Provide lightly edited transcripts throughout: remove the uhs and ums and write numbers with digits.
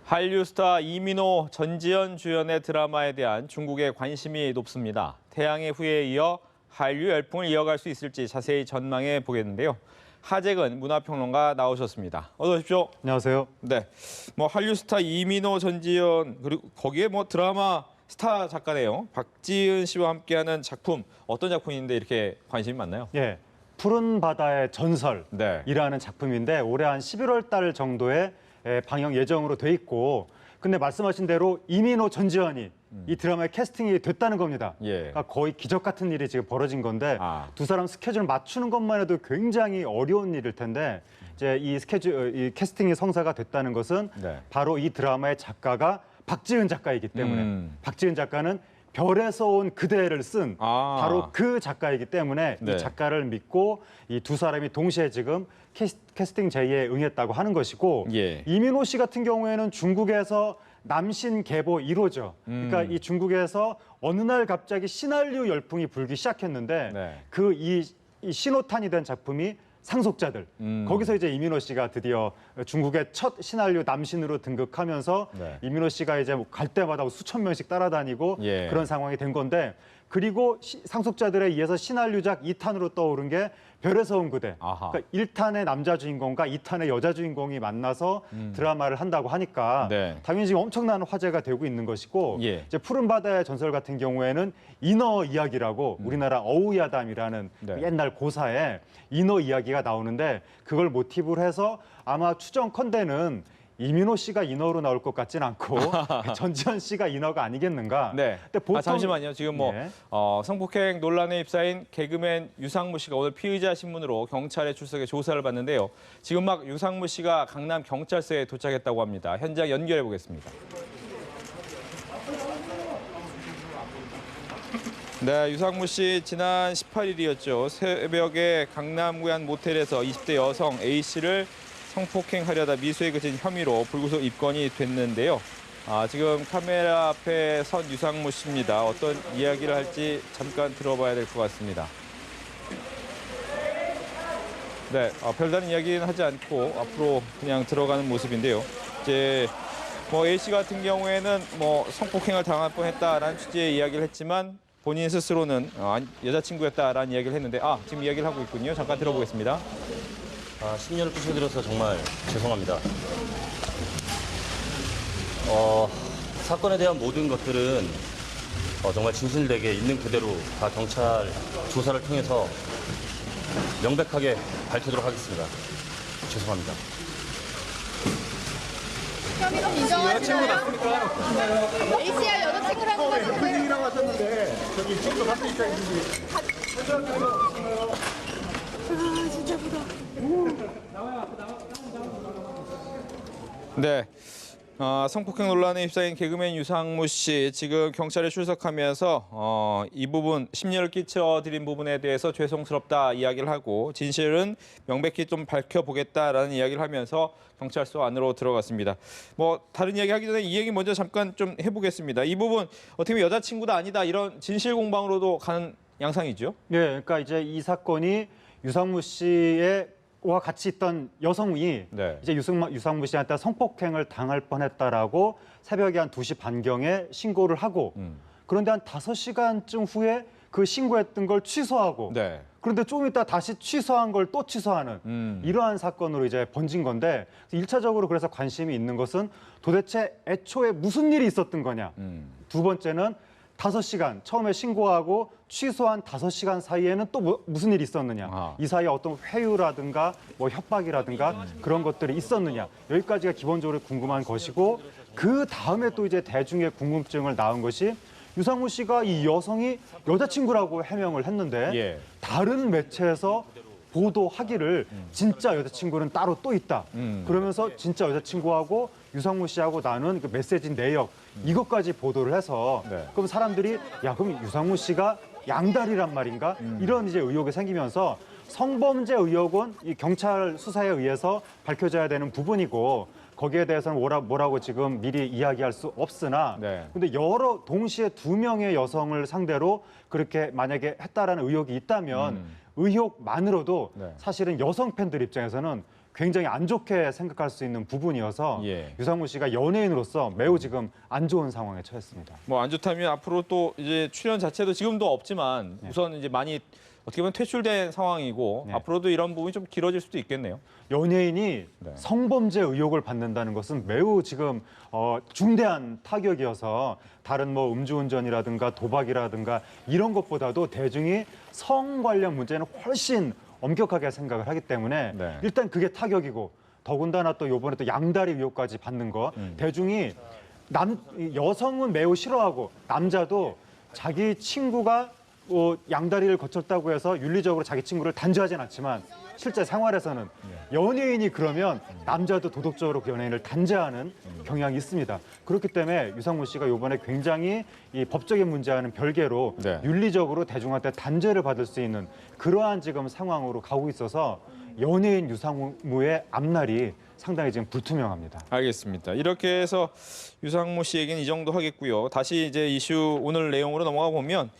한류 스타 이민호, 전지현 주연의 드라마에 대한 중국의 관심이 높습니다. 태양의 후예에 이어 한류 열풍을 이어갈 수 있을지 자세히 전망해 보겠는데요. 하재근 문화평론가 나오셨습니다. 어서 오십시오. 안녕하세요. 네, 한류 스타 이민호, 전지현 그리고 거기에 드라마 스타 작가네요. 박지은 씨와 함께하는 작품 어떤 작품인데 이렇게 관심이 많나요? 예, 푸른 바다의 전설이라는 네. 작품인데 올해 한 11월 달 정도에 방영 예정으로 돼 있고, 근데 말씀하신 대로 이민호, 전지현이 이 드라마에 캐스팅이 됐다는 겁니다. 예. 그러니까 거의 기적 같은 일이 지금 벌어진 건데 아. 두 사람 스케줄 맞추는 것만 해도 굉장히 어려운 일일 텐데 이제 이 캐스팅이 성사가 됐다는 것은 네. 바로 이 드라마의 작가가 박지은 작가이기 때문에 박지은 작가는 별에서 온 그대를 쓴 바로 그 작가이기 때문에 네. 이 작가를 믿고 이 두 사람이 동시에 지금 캐스팅 제의에 응했다고 하는 것이고, 예. 이민호 씨 같은 경우에는 중국에서 남신 계보 1호죠. 그러니까 이 중국에서 어느 날 갑자기 신한류 열풍이 불기 시작했는데 네. 이 신호탄이 된 작품이 상속자들. 거기서 이제 이민호 씨가 드디어 중국의 첫 신한류 남신으로 등극하면서 네. 이민호 씨가 이제 갈 때마다 수천 명씩 따라다니고 예. 그런 상황이 된 건데, 그리고 상속자들에 의해서 신한류작 2탄으로 떠오른 게 별에서 온 그대. 그러니까 1탄의 남자 주인공과 2탄의 여자 주인공이 만나서 드라마를 한다고 하니까 네. 당연히 지금 엄청난 화제가 되고 있는 것이고, 예. 이제 푸른 바다의 전설 같은 경우에는 인어 이야기라고 우리나라 어우야담이라는 네. 옛날 고사에 인어 이야기가 나오는데, 그걸 모티브로 해서 아마 추정컨대는 이민호 씨가 인어로 나올 것 같진 않고 전지현 씨가 인어가 아니겠는가. 네. 근데 보통 잠시만요. 지금 예. 성폭행 논란에 휩싸인 개그맨 유상무 씨가 오늘 피의자 신문으로 경찰에 출석해 조사를 받는데요. 지금 막 유상무 씨가 강남 경찰서에 도착했다고 합니다. 현장 연결해 보겠습니다. 네, 유상무 씨 지난 18일이었죠. 새벽에 강남구의 한 모텔에서 20대 여성 A 씨를 성폭행하려다 미수에 그친 혐의로 불구속 입건이 됐는데요. 지금 카메라 앞에 선 유상무 씨입니다. 어떤 이야기를 할지 잠깐 들어봐야 될 것 같습니다. 네, 별다른 이야기는 하지 않고 앞으로 그냥 들어가는 모습인데요. 이제 A 씨 같은 경우에는 성폭행을 당할 뻔했다라는 취지의 이야기를 했지만 본인 스스로는 여자친구였다라는 이야기를 했는데 지금 이야기를 하고 있군요. 잠깐 들어보겠습니다. 심려를 부셔드려서 정말 죄송합니다. 사건에 대한 모든 것들은 정말 진실되게 있는 그대로 다 경찰 조사를 통해서 명백하게 밝히도록 하겠습니다. 죄송합니다. 혐의는 인정하시나요? A씨와 여자친구라는 것은 분위기라고 하셨는데 저기 지금도 같은 입장이신지 진짜 부러워. 네. 성폭행 논란에 휩싸인 개그맨 유상무 씨 지금 경찰에 출석하면서 이 부분 심려를 끼쳐드린 부분에 대해서 죄송스럽다 이야기를 하고 진실은 명백히 좀 밝혀보겠다라는 이야기를 하면서 경찰서 안으로 들어갔습니다. 다른 이야기 하기 전에 이 얘기 먼저 잠깐 좀 해보겠습니다. 이 부분 어떻게 보면 여자친구다 아니다 이런 진실 공방으로도 가는 양상이죠? 예, 그러니까 이제 이 사건이 유상무 씨와 같이 있던 여성이 네. 이제 유상무 씨한테 성폭행을 당할 뻔했다라고 새벽에 한 2시 반경에 신고를 하고, 그런데 한 5시간쯤 후에 그 신고했던 걸 취소하고, 네. 그런데 좀 이따 다시 취소한 걸 또 취소하는 이러한 사건으로 이제 번진 건데, 1차적으로 그래서 관심이 있는 것은 도대체 애초에 무슨 일이 있었던 거냐. 두 번째는 5시간, 처음에 신고하고 취소한 5시간 사이에는 또 무슨 일이 있었느냐. 이 사이에 어떤 회유라든가 협박이라든가 그런 것들이 있었느냐. 여기까지가 기본적으로 궁금한 것이고, 그 다음에 또 이제 대중의 궁금증을 낳은 것이 유상무 씨가 이 여성이 여자친구라고 해명을 했는데 예. 다른 매체에서 보도하기를 진짜 여자친구는 따로 또 있다. 그러면서 진짜 여자친구하고 유상무 씨하고 나눈 그 메시지 내역 이것까지 보도를 해서 그럼 사람들이 그럼 유상무 씨가 양다리란 말인가? 이런 이제 의혹이 생기면서 성범죄 의혹은 이 경찰 수사에 의해서 밝혀져야 되는 부분이고, 거기에 대해서는 뭐라고 지금 미리 이야기할 수 없으나, 근데 동시에 2명의 여성을 상대로 그렇게 만약에 했다라는 의혹이 있다면 의혹만으로도 사실은 여성 팬들 입장에서는 굉장히 안 좋게 생각할 수 있는 부분이어서 예. 유상무 씨가 연예인으로서 매우 지금 안 좋은 상황에 처했습니다. 뭐 안 좋다면 앞으로 또 이제 출연 자체도 지금도 없지만 네. 우선 이제 많이 어떻게 보면 퇴출된 상황이고 네. 앞으로도 이런 부분이 좀 길어질 수도 있겠네요. 연예인이 네. 성범죄 의혹을 받는다는 것은 매우 지금 중대한 타격이어서 다른 뭐 음주운전이라든가 도박이라든가 이런 것보다도 대중이 성 관련 문제는 훨씬 엄격하게 생각을 하기 때문에 네. 일단 그게 타격이고 더군다나 또 이번에 또 양다리 의혹까지 받는 거 대중이 여성은 매우 싫어하고 남자도 자기 친구가 양다리를 거쳤다고 해서 윤리적으로 자기 친구를 단죄하진 않지만 실제 생활에서는 연예인이 그러면 남자도 도덕적으로 그 연예인을 단죄하는 경향이 있습니다. 그렇기 때문에 유상무 씨가 이번에 굉장히 이 법적인 문제와는 별개로 네. 윤리적으로 대중한테 단죄를 받을 수 있는 그러한 지금 상황으로 가고 있어서 연예인 유상무의 앞날이 상당히 지금 불투명합니다. 알겠습니다. 이렇게 해서 유상무 씨 얘기는 이 정도 하겠고요. 다시 이제 이슈 오늘 내용으로 넘어가 보면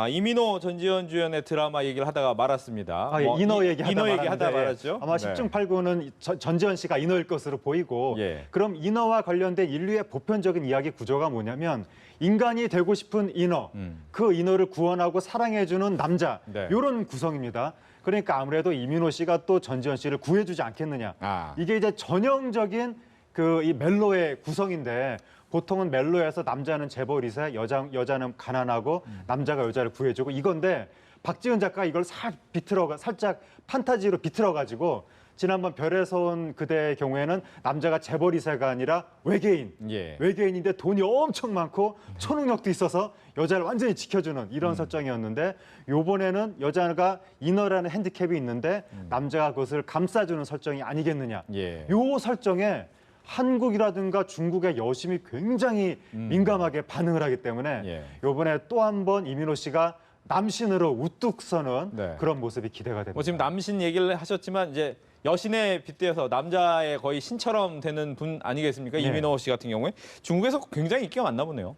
이민호 전지현 주연의 드라마 얘기를 하다가 말았습니다. 예, 인어 인어 얘기하다 말았는데, 말았죠. 아마 네. 10중 8구는 전지현 씨가 인어일 것으로 보이고 예. 그럼 인어와 관련된 인류의 보편적인 이야기 구조가 뭐냐면 인간이 되고 싶은 인어, 그 인어를 구원하고 사랑해주는 남자 네. 이런 구성입니다. 그러니까 아무래도 이민호 씨가 또 전지현 씨를 구해주지 않겠느냐. 이게 이제 전형적인 그 이 멜로의 구성인데 보통은 멜로에서 남자는 재벌 2세, 여자는 가난하고 남자가 여자를 구해주고 이건데 박지은 작가가 이걸 살짝 판타지로 비틀어가지고 지난번 별에서 온 그대의 경우에는 남자가 재벌 2세가 아니라 외계인, 예. 외계인인데 돈이 엄청 많고 초능력도 있어서 여자를 완전히 지켜주는 이런 설정이었는데 요번에는 여자가 인어라는 핸디캡이 있는데 남자가 그것을 감싸주는 설정이 아니겠느냐. 예. 요 설정에 한국이라든가 중국의 여심이 굉장히 민감하게 반응을 하기 때문에 예. 이번에 또 한 번 이민호 씨가 남신으로 우뚝 서는 네. 그런 모습이 기대가 됩니다. 뭐 지금 남신 얘기를 하셨지만 이제 여신에 빗대어서 남자의 거의 신처럼 되는 분 아니겠습니까? 네. 이민호 씨 같은 경우에 중국에서 굉장히 인기가 많나 보네요.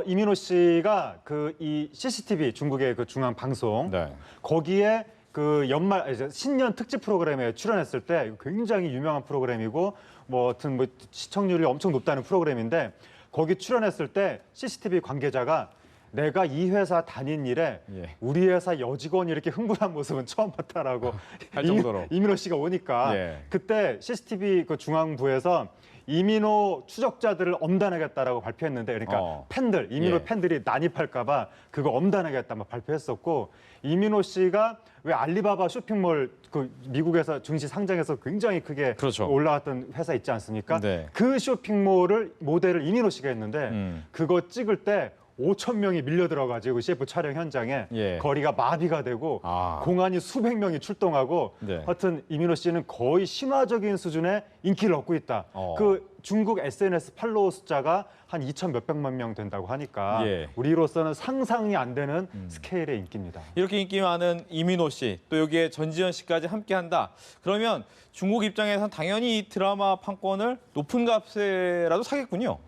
이민호 씨가 그 이 CCTV 중국의 그 중앙 방송 네. 거기에 그 이제 신년 특집 프로그램에 출연했을 때 굉장히 유명한 프로그램이고 뭐 하여튼 뭐 시청률이 엄청 높다는 프로그램인데 거기 출연했을 때 CCTV 관계자가 내가 이 회사 다닌 일에 예. 우리 회사 여직원이 이렇게 흥분한 모습은 처음 봤다라고 할 정도로. 이민호 씨가 오니까 예. 그때 CCTV 그 중앙부에서 이민호 추적자들을 엄단하겠다라고 발표했는데 그러니까 팬들 이민호 예. 팬들이 난입할까봐 그거 엄단하겠다 막 발표했었고 이민호 씨가 왜 알리바바 쇼핑몰 그 미국에서 증시 상장해서 굉장히 크게 그렇죠. 올라왔던 회사 있지 않습니까? 네. 그 쇼핑몰을 모델을 이민호 씨가 했는데 그거 찍을 때 5천 명이 밀려 들어가지고 CF 촬영 현장에 예. 거리가 마비가 되고 아. 공안이 수백 명이 출동하고 네. 하여튼 이민호 씨는 거의 신화적인 수준의 인기를 얻고 있다. 그 중국 SNS 팔로워 숫자가 한 2천 몇백만 명 된다고 하니까 예. 우리로서는 상상이 안 되는 스케일의 인기입니다. 이렇게 인기 많은 이민호 씨, 또 여기에 전지현 씨까지 함께한다. 그러면 중국 입장에서는 당연히 이 드라마 판권을 높은 값에라도 사겠군요.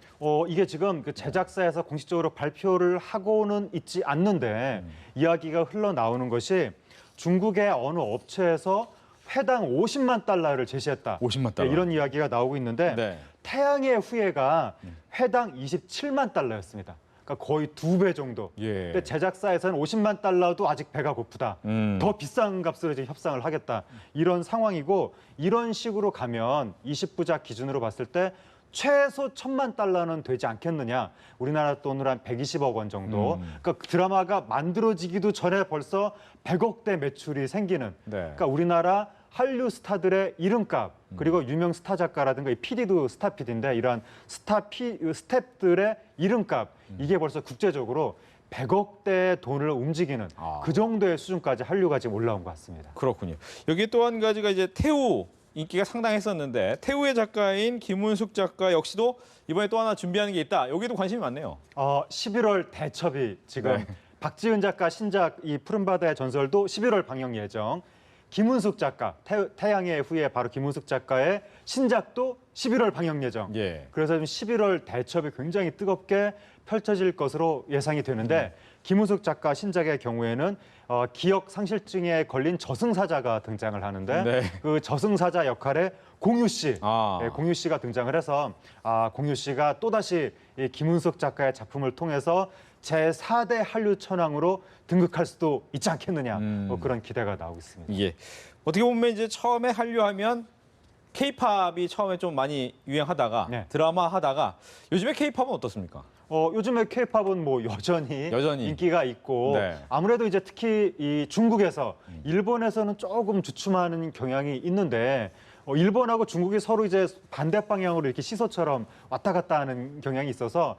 이게 지금 그 제작사에서 공식적으로 발표를 하고는 있지 않는데 이야기가 흘러나오는 것이 중국의 어느 업체에서 회당 50만 달러를 제시했다. 50만 달러. 네, 이런 이야기가 나오고 있는데 네. 태양의 후예가 회당 27만 달러였습니다. 그러니까 거의 2배 정도. 예. 근데 제작사에서는 50만 달러도 아직 배가 고프다. 더 비싼 값으로 이제 협상을 하겠다. 이런 상황이고 이런 식으로 가면 20부작 기준으로 봤을 때 최소 1,000만 달러는 되지 않겠느냐. 우리나라 돈으로 한 120억 원 정도. 그러니까 그 드라마가 만들어지기도 전에 벌써 100억대 매출이 생기는. 네. 그러니까 우리나라 한류 스타들의 이름값 그리고 유명 스타 작가라든가 이 PD도 스타 PD인데 이러한 스태프들의 이름값 이게 벌써 국제적으로 100억대의 돈을 움직이는 그 정도의 수준까지 한류가 지금 올라온 것 같습니다. 그렇군요. 여기 또 한 가지가 이제 태우 인기가 상당했었는데 태우의 작가인 김은숙 작가 역시도 이번에 또 하나 준비하는 게 있다. 여기도 관심이 많네요. 11월 대첩이 지금 네. 박지은 작가 신작 이 푸른바다의 전설도 11월 방영 예정. 김은숙 작가 태양의 후예 바로 김은숙 작가의 신작도 11월 방영 예정. 예. 그래서 지금 11월 대첩이 굉장히 뜨겁게 펼쳐질 것으로 예상이 되는데 김은숙 작가 신작의 경우에는 기억 상실증에 걸린 저승사자가 등장을 하는데 네. 그 저승사자 역할에 공유 씨, 아. 공유 씨가 등장을 해서 공유 씨가 또다시 이 김은숙 작가의 작품을 통해서 제4대 한류 천왕으로 등극할 수도 있지 않겠느냐 뭐 그런 기대가 나오고 있습니다. 예. 어떻게 보면 이제 처음에 한류하면 K-팝이 처음에 좀 많이 유행하다가 네. 드라마 하다가 요즘에 K-팝은 어떻습니까? 요즘에 K-팝은 뭐 여전히 인기가 있고 네. 아무래도 이제 특히 이 중국에서 일본에서는 조금 주춤하는 경향이 있는데 일본하고 중국이 서로 이제 반대 방향으로 이렇게 시소처럼 왔다 갔다 하는 경향이 있어서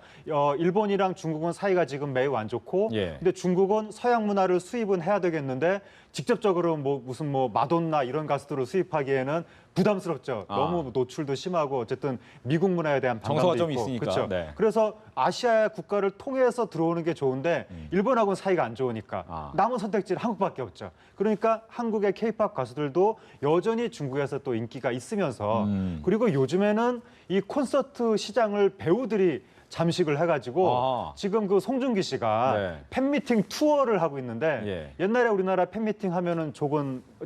일본이랑 중국은 사이가 지금 매우 안 좋고 예. 근데 중국은 서양 문화를 수입은 해야 되겠는데 직접적으로 뭐 무슨 뭐 마돈나 이런 가수들을 수입하기에는 부담스럽죠. 너무 노출도 심하고 어쨌든 미국 문화에 대한 정서가 반감도 좀 있고 있으니까. 그렇죠. 네. 그래서 아시아 국가를 통해서 들어오는 게 좋은데 일본하고는 사이가 안 좋으니까 남은 선택지는 한국밖에 없죠. 그러니까 한국의 K-팝 가수들도 여전히 중국에서 또 인기가 있으면서 그리고 요즘에는 이 콘서트 시장을 배우들이 잠식을 해가지고 지금 그 송중기 씨가 네. 팬미팅 투어를 하고 있는데 옛날에 우리나라 팬미팅 하면은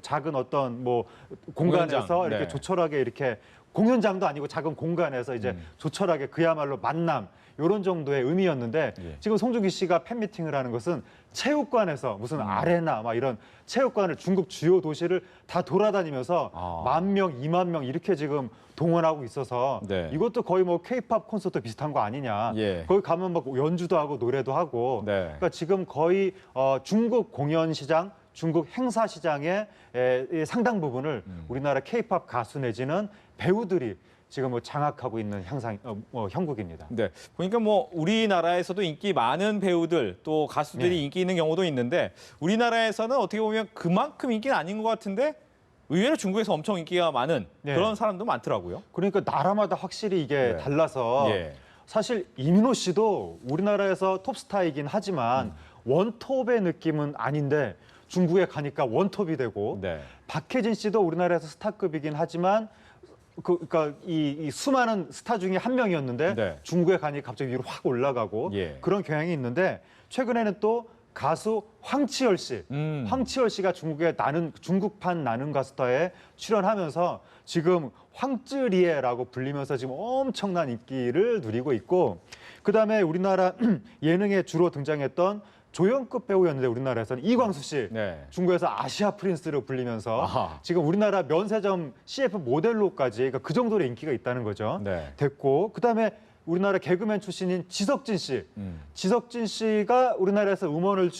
작은 어떤 뭐 공간에서 공연장. 이렇게 네. 조촐하게 이렇게 공연장도 아니고 작은 공간에서 이제 조촐하게 그야말로 만남 이런 정도의 의미였는데 지금 송중기 씨가 팬미팅을 하는 것은 체육관에서 무슨 아레나 막 이런 체육관을 중국 주요 도시를 다 돌아다니면서 10,000명, 20,000명 이렇게 지금 동원하고 있어서 네. 이것도 거의 뭐 K-팝 콘서트 비슷한 거 아니냐. 예. 거기 가면 막 연주도 하고 노래도 하고. 네. 그러니까 지금 거의 중국 공연 시장, 중국 행사 시장의 상당 부분을 우리나라 K-팝 가수 내지는 배우들이 지금 뭐 장악하고 있는 형국입니다. 네. 보니까 뭐 우리나라에서도 인기 많은 배우들 또 가수들이 네. 인기 있는 경우도 있는데 우리나라에서는 어떻게 보면 그만큼 인기는 아닌 것 같은데 의외로 중국에서 엄청 인기가 많은 네. 그런 사람도 많더라고요. 그러니까 나라마다 확실히 이게 네. 달라서 예. 사실 이민호 씨도 우리나라에서 톱스타이긴 하지만 원톱의 느낌은 아닌데 중국에 가니까 원톱이 되고 네. 박혜진 씨도 우리나라에서 스타급이긴 하지만 그러니까 이 수많은 스타 중에 한 명이었는데 네. 중국에 가니 갑자기 위로 확 올라가고 예. 그런 경향이 있는데 최근에는 또 가수 황치열 씨, 황치열 씨가 중국판 나는 가수다에 출연하면서 지금 황쯔리에라고 불리면서 지금 엄청난 인기를 누리고 있고 그다음에 우리나라 예능에 주로 등장했던 조연급 배우였는데 우리나라에서는 이광수 씨 네. 중국에서 아시아 프린스로 불리면서 아하. 지금 우리나라 면세점 CF 모델로까지 그러니까 그 정도로 인기가 있다는 거죠. 네. 됐고 그다음에 우리나라 개그맨 출신인 지석진 씨. 지석진 씨가 우리나라에서 음원을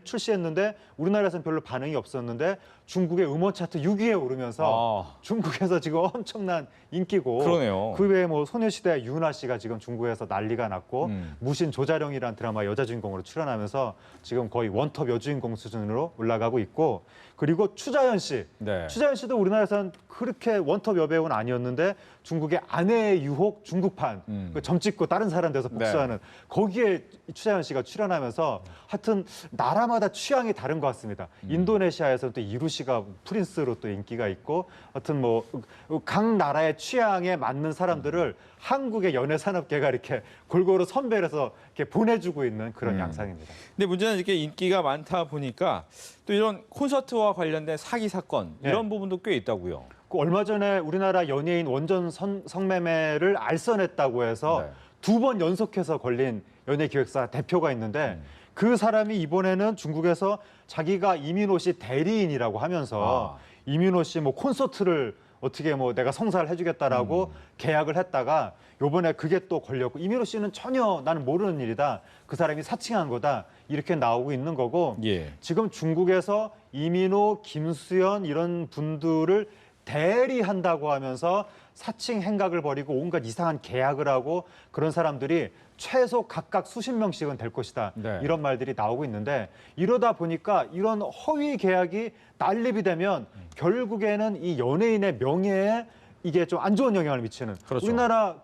출시했는데 우리나라에서는 별로 반응이 없었는데 중국의 음원 차트 6위에 오르면서 중국에서 지금 엄청난 인기고 그러네요. 그 외에 뭐 소녀시대 유나 씨가 지금 중국에서 난리가 났고 무신 조자룡이라는 드라마 여자 주인공으로 출연하면서 지금 거의 원톱 여주인공 수준으로 올라가고 있고 그리고 추자연 씨. 네. 추자연 씨도 우리나라에서는 그렇게 원톱 여배우는 아니었는데 중국의 아내의 유혹 중국판 그 점 찍고 다른 사람 돼서 복수하는 거기에 추자연 씨가 출연하면서 하여튼 나라마다 취향이 다른 것 같습니다. 인도네시아에서는 또 이루 씨가 프린스로 또 인기가 있고 하여튼 뭐 각 나라의 취향에 맞는 사람들을 한국의 연예산업계가 이렇게 골고루 선별해서 이렇게 보내주고 있는 그런 양상입니다. 근데 문제는 이렇게 인기가 많다 보니까 또 이런 콘서트와 관련된 사기 사건 이런 부분도 꽤 있다고요. 그 얼마 전에 우리나라 연예인 원전 성매매를 알선했다고 해서 네. 2번 연속해서 걸린 연예기획사 대표가 있는데 그 사람이 이번에는 중국에서 자기가 이민호 씨 대리인이라고 하면서 이민호 씨 뭐 콘서트를 어떻게 뭐 내가 성사를 해주겠다라고 계약을 했다가 요번에 그게 또 걸렸고 이민호 씨는 전혀 나는 모르는 일이다. 그 사람이 사칭한 거다. 이렇게 나오고 있는 거고 예. 지금 중국에서 이민호, 김수현 이런 분들을 대리한다고 하면서 사칭 행각을 벌이고 온갖 이상한 계약을 하고 그런 사람들이 최소 각각 수십 명씩은 될 것이다. 네. 이런 말들이 나오고 있는데 이러다 보니까 이런 허위 계약이 난립이 되면 결국에는 이 연예인의 명예에 이게 좀 안 좋은 영향을 미치는. 그렇죠. 우리나라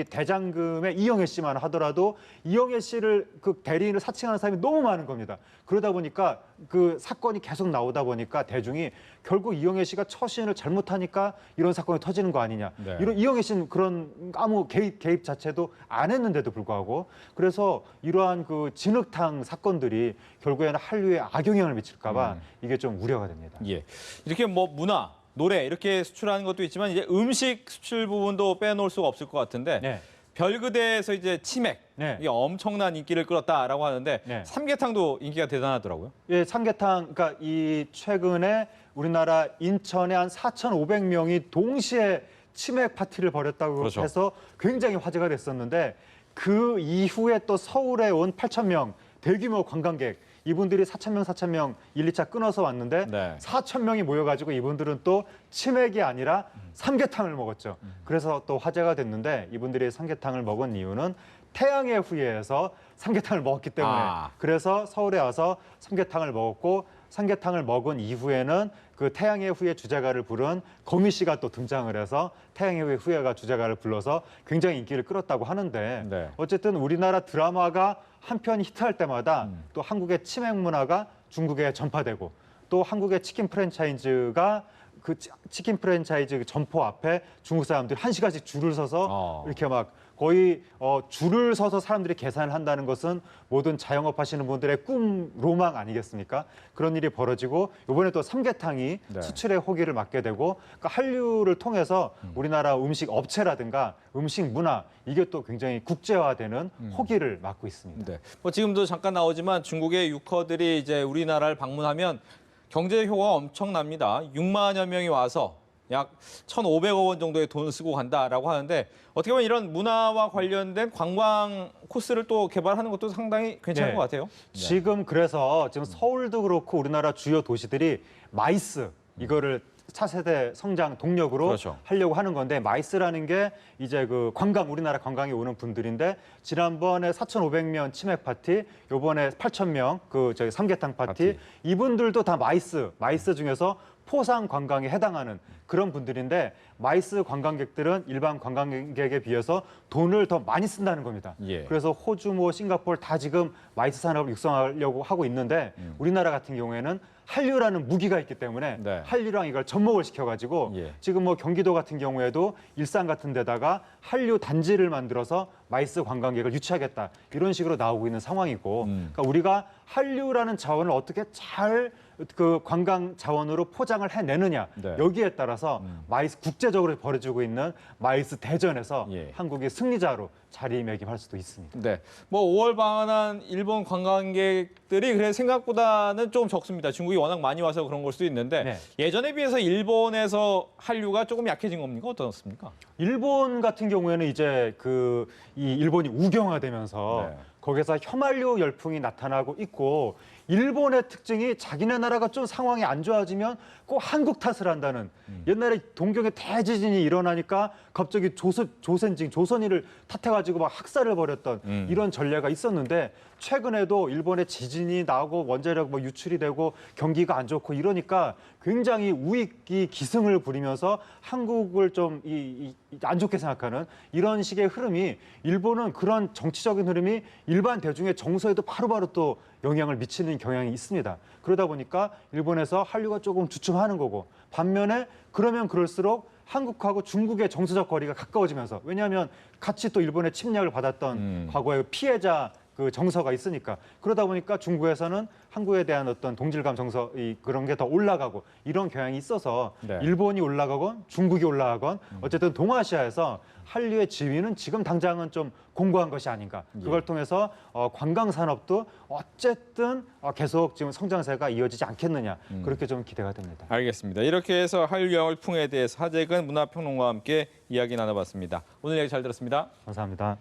대장금의 이영애 씨만 하더라도 이영애 씨를 그 대리인을 사칭하는 사람이 너무 많은 겁니다. 그러다 보니까 그 사건이 계속 나오다 보니까 대중이 결국 이영애 씨가 처신을 잘못하니까 이런 사건이 터지는 거 아니냐. 네. 이런 이영애 씨는 그런 아무 개입 자체도 안 했는데도 불구하고 그래서 이러한 그 진흙탕 사건들이 결국에는 한류에 악영향을 미칠까봐 이게 좀 우려가 됩니다. 예. 이렇게 뭐 문화, 노래 이렇게 수출하는 것도 있지만 이제 음식 수출 부분도 빼놓을 수가 없을 것 같은데 네. 별그대에서 이제 치맥 네. 이게 엄청난 인기를 끌었다라고 하는데 네. 삼계탕도 인기가 대단하더라고요. 예, 삼계탕, 그러니까 이 최근에 우리나라 인천에 한 4,500명이 동시에 치맥 파티를 벌였다고 그렇죠. 해서 굉장히 화제가 됐었는데 그 이후에 또 서울에 온 8,000명 대규모 관광객 이분들이 4,000명 1, 2차 끊어서 왔는데 네. 4,000명이 모여가지고 이분들은 또 치맥이 아니라 삼계탕을 먹었죠. 그래서 또 화제가 됐는데 이분들이 삼계탕을 먹은 이유는 태양의 후예에서 삼계탕을 먹었기 때문에 그래서 서울에 와서 삼계탕을 먹었고 삼계탕을 먹은 이후에는 그 태양의 후예 주제가를 부른 거미 씨가 또 등장을 해서 태양의 후예가 주제가를 불러서 굉장히 인기를 끌었다고 하는데 네. 어쨌든 우리나라 드라마가 한 편 히트할 때마다 또 한국의 치맥 문화가 중국에 전파되고 또 한국의 치킨 프랜차이즈가 그 치킨 프랜차이즈 점포 앞에 중국 사람들이 1시간씩 줄을 서서 이렇게 막 거의 줄을 서서 사람들이 계산을 한다는 것은 모든 자영업 하시는 분들의 꿈, 로망 아니겠습니까? 그런 일이 벌어지고 이번에 또 삼계탕이 네. 수출의 호기를 맞게 되고 그러니까 한류를 통해서 우리나라 음식 업체라든가 음식 문화 이게 또 굉장히 국제화되는 호기를 맞고 있습니다. 네. 뭐 지금도 잠깐 나오지만 중국의 유커들이 이제 우리나라를 방문하면 경제 효과가 엄청납니다. 6만여 명이 와서 약 1,500억 원 정도의 돈을 쓰고 간다라고 하는데 어떻게 보면 이런 문화와 관련된 관광 코스를 또 개발하는 것도 상당히 괜찮은 네. 것 같아요. 지금 그래서 지금 서울도 그렇고 우리나라 주요 도시들이 마이스 이거를 차세대 성장 동력으로 그렇죠. 하려고 하는 건데 마이스라는 게 이제 그 관광 우리나라 관광에 오는 분들인데 지난번에 4,500명 치맥 파티, 요번에 8,000명 그 저기 삼계탕 파티 이분들도 다 마이스 중에서 포상 관광에 해당하는 그런 분들인데 마이스 관광객들은 일반 관광객에 비해서 돈을 더 많이 쓴다는 겁니다. 예. 그래서 호주, 싱가포르 다 지금 마이스 산업을 육성하려고 하고 있는데 우리나라 같은 경우에는 한류라는 무기가 있기 때문에 네. 한류랑 이걸 접목을 시켜가지고 예. 지금 뭐 경기도 같은 경우에도 일산 같은 데다가 한류 단지를 만들어서 마이스 관광객을 유치하겠다 이런 식으로 나오고 있는 상황이고 그러니까 우리가 한류라는 자원을 어떻게 잘 그 관광 자원으로 포장을 해내느냐 네. 여기에 따라서 마이스 국제적으로 벌어지고 있는 마이스 대전에서 예. 한국이 승리자로 자리매김할 수도 있습니다. 네. 뭐 5월 방한한 일본 관광객들이 그래 생각보다는 좀 적습니다. 중국이 워낙 많이 와서 그런 걸 수도 있는데 네. 예전에 비해서 일본에서 한류가 조금 약해진 겁니까? 어떻습니까? 일본 같은 경우에는 이제 이 일본이 우경화되면서 네. 거기서 혐한류 열풍이 나타나고 있고 일본의 특징이 자기네 나라가 좀 상황이 안 좋아지면 꼭 한국 탓을 한다는 옛날에 동경에 대지진이 일어나니까 갑자기 조선인을 탓해가지고 막 학살을 벌였던 이런 전례가 있었는데 최근에도 일본에 지진이 나고 원자력 뭐 유출이 되고 경기가 안 좋고 이러니까 굉장히 우익이 기승을 부리면서 한국을 좀 안 좋게 생각하는 이런 식의 흐름이 일본은 그런 정치적인 흐름이 일반 대중의 정서에도 바로바로 또 영향을 미치는 경향이 있습니다. 그러다 보니까 일본에서 한류가 조금 주춤하는 거고 반면에 그러면 그럴수록 한국하고 중국의 정서적 거리가 가까워지면서 왜냐하면 같이 또 일본의 침략을 받았던 과거의 피해자 그 정서가 있으니까 그러다 보니까 중국에서는 한국에 대한 어떤 동질감 정서 그런 게 더 올라가고 이런 경향이 있어서 네. 일본이 올라가건 중국이 올라가건 어쨌든 동아시아에서 한류의 지위는 지금 당장은 좀 공고한 것이 아닌가. 그걸 통해서 관광 산업도 어쨌든 계속 지금 성장세가 이어지지 않겠느냐. 그렇게 좀 기대가 됩니다. 알겠습니다. 이렇게 해서 한류 열풍에 대해서 하재근 문화평론가와 함께 이야기 나눠봤습니다. 오늘 얘기 잘 들었습니다. 감사합니다.